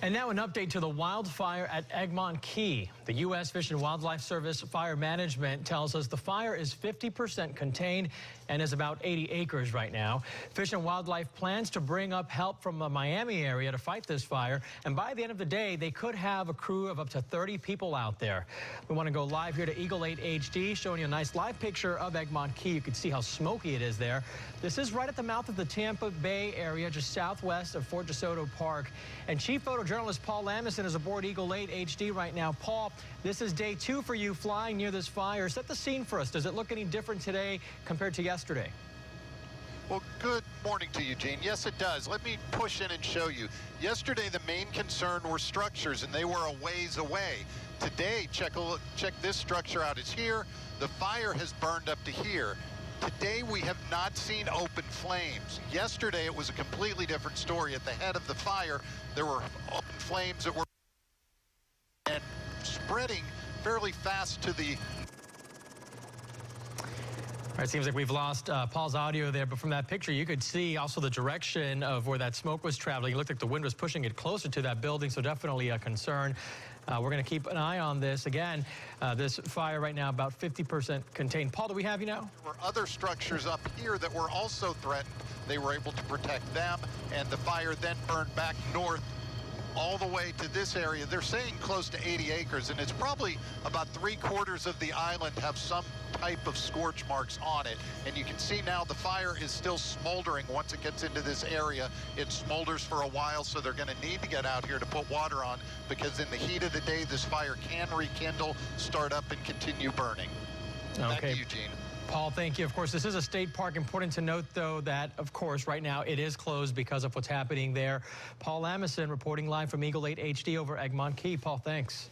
And now an update to the wildfire at Egmont Key. The U.S. Fish and Wildlife Service Fire Management tells us the fire is 50% contained and is about 80 acres right now. Fish and Wildlife plans to bring up help from the Miami area to fight this fire. And by the end of the day, they could have a crew of up to 30 people out there. We want to go live here to Eagle 8 HD, showing you a nice live picture of Egmont Key. You can see how smoky it is there. This is right at the mouth of the Tampa Bay area, just southwest of Fort DeSoto Park. And Chief Photojournalist Paul Lamison is aboard Eagle 8 HD right now. Paul, this is day 2 for you flying near this fire. Set the scene for us. Does it look any different today compared to yesterday? Well, good morning to you, Gene. Yes, it does. Let me push in and show you. Yesterday, the main concern were structures, and they were a ways away. Today, check this structure out. It's here. The fire has burned up to here. Today, we have not seen open flames. Yesterday, it was a completely different story. At the head of the fire, there were open flames that were and spreading fairly fast to the... All right, it seems like we've lost Paul's audio there, but from that picture, you could see also the direction of where that smoke was traveling. It looked like the wind was pushing it closer to that building, so definitely a concern. We're going to keep an eye on this. Again, this fire right now about 50% contained. Paul, do we have you now? There were other structures up here that were also threatened. They were able to protect them, and the fire then burned back north all the way to this area. They're saying close to 80 acres, and it's probably about 3/4 of the island have some type of scorch marks on it. And you can see now the fire is still smoldering. Once it gets into this area, it smolders for a while, so they're going to need to get out here to put water on, because in the heat of the day, this fire can rekindle, start up, and continue burning. Okay. Back to you, Gene. Paul, thank you. Of course, this is a state park. Important to note, though, that, of course, right now it is closed because of what's happening there. Paul Lamison reporting live from Eagle 8 HD over Egmont Key. Paul, thanks.